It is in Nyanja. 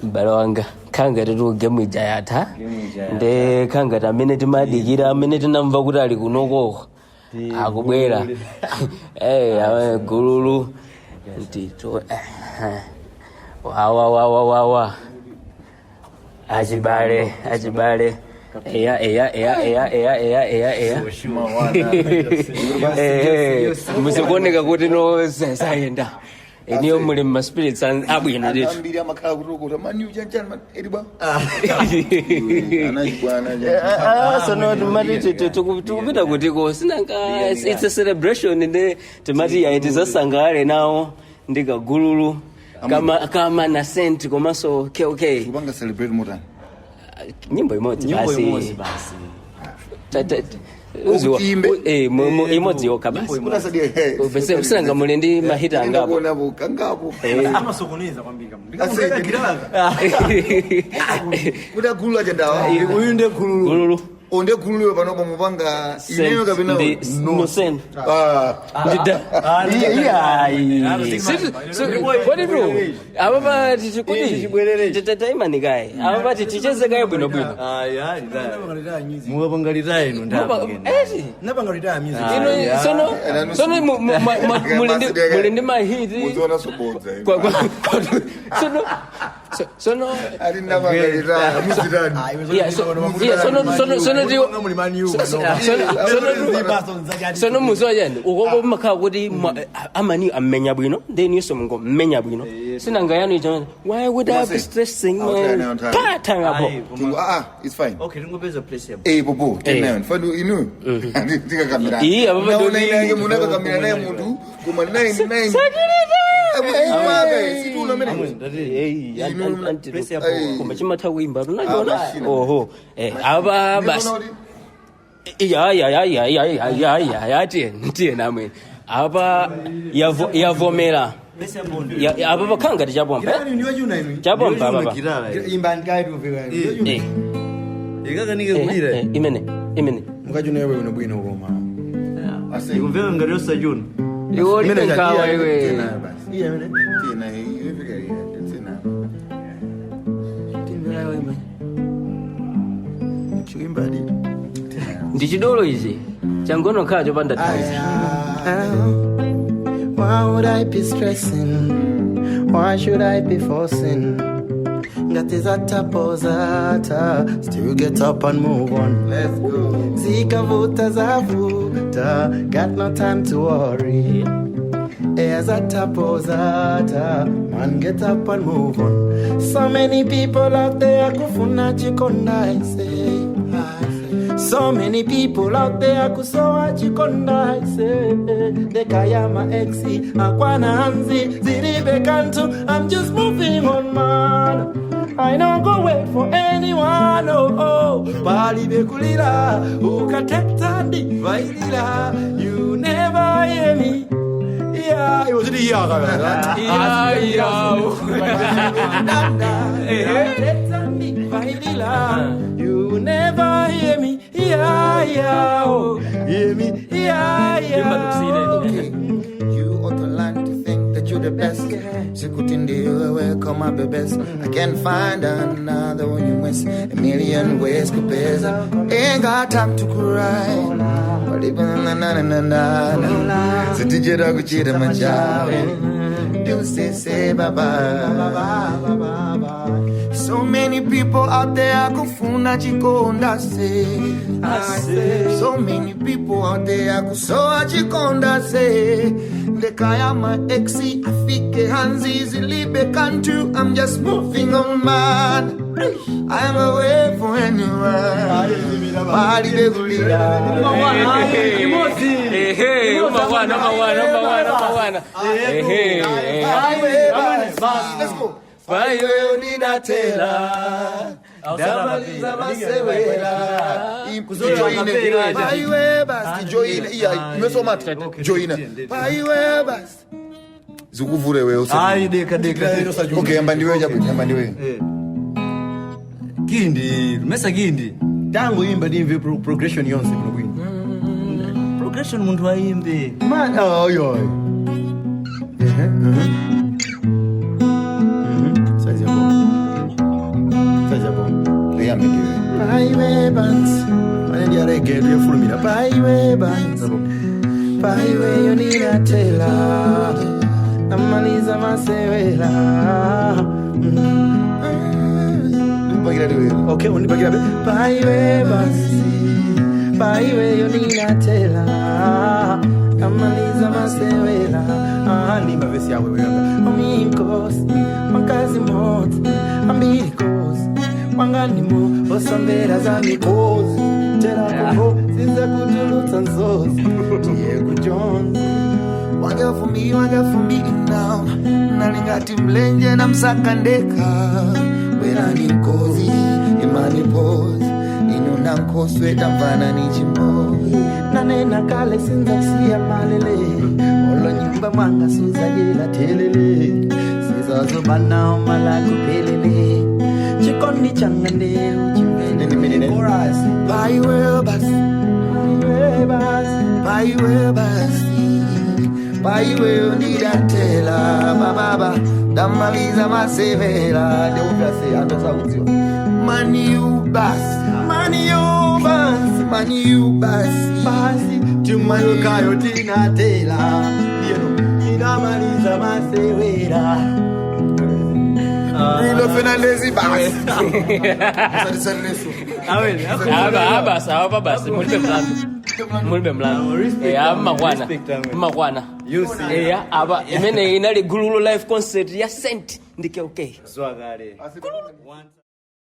balawanga khanga tituge mwijayatha nde khanga tamene timadikira amene tinamva kuti ali kunoko akubwera gululu ntito wawa achibale musikuoneka kuti no sayenda eniyo muli maspirits abwino nditu ambiri amakhala kutokota mani uchanchani ediba sono timati tikupita kutiko sinanga it's a celebration nde timati yaitizasangale nawo ndikagululu kama na sent komanso okay kupanga celebrate motani nyimbo imodzi basi imodzi yoka basi sinanga muli ndi mahita angapo amasokoneza kwambika kuda gulu ajendawa uyu nde gululu onde gulu panopo mupanga ineyo kapena no sen what bro ababa tichikudi tataimanikai ababa tichezekayo bwino muwapangalira ino napangalira music sono muli ndi mahiti muziona sobodza sono alindapangalira muzitani sono muzojani ukoko makhala kuti amani amenya bwino then iso mungo mmenya bwino sinanga yanu ijo why would I be stressing man patanga it's fine okay ngopeza place yabo bobo kenayo fanu inu ndika kamera ababa ndo nenge munaka kamera naye muntu kuma 99 kumba chimatha kuimba tunajona oho aba basi tiye namwe aba yavomera aba bakhanga tichapompa chapompa aba ikakanike kulira imene mukajuna yewe unobwino koma ikumveka ngati osajuna iwo lipenkawa iwe tena ifika tena chimbadi ndichidolo ichi changono khala chopanda thanzi. Why would I be stressing? Why should I be forcing? Ngatizata pozata, still get up and move on. Let's go. Zika vuta zavuta, got no time to worry. Ezata pozata, man get up and move on. So many people out there kufuna chikonda I say. So many people out there kusoa chikonda I say. Dekayama exi, akwana hanzi, ziribe kantu. I'm just moving on man. I don't go wait for anyone, Bali bekulira, ukateta divailira. You never hear me. Yeah, it was the you never hear me. Yeah, hear me. Okay. You ought to learn to think that you're the best. Sikutindi wewe kama bebes. I can't find another one you miss. A million ways to best. Ain't got time to cry. But even na. Sitijera kuchira machawe. Do say bye. So many people out there kufuna chikonda say. So many people out there kusoa chikonda say. Dekayama exi afike hanzi zilibe kantu. I'm just moving on man. I am away for anyone. Bali begulira. Umawana. Let's go. Fayo ninatela. Damaliza masewera. Paiwe basi join. Iya, imesoma join. Paiwe basi. Zikuvure wewe useme. Ai deka. Okay, yamba ndiwe jabu, yamba ndiwe. Kindi, mesa kindi. Tangu imba ndimve progression yonse muno bwino. Progression muntu aimbe. Man, yo. Saizi yako. bands. When you reggae, you full me. Paiwe bands. Paiwe you need a tailor. Namaliza masewela. Okay, only bagira. Paiwe bands. Paiwe you need a tailor. Namaliza masewela. Ni mavesi yawe wewe. Omikos, makazi mot, ambikos. Wanganimo, osambera zamikozi. Tera kumbo, sinza kutuluta nzozi. Diego Jones. Wanga for me now. Nalingati mlenje na msakandeka. Wera ni mkozi, imani pose. Inuna mkoswe tamvana ni chimo. Nanena kale sinza kusia malele. Olo nyumba mwanga suza gila telele. Siza zubana omala kupelele. Chikoni changande uchimene chorus. Paiwe basi, paiwe basi. Paiwe unidatela baba. Damaliza masevela. Deukase andoza uziwa. Mani you basi. Tumayo kayo tinatela. Inamaliza masewera. Bruno Fernandes e basi. Aba basi mulbe mlango makwana aba emene inali gululo live concert ya Saint ndike okay Swagare.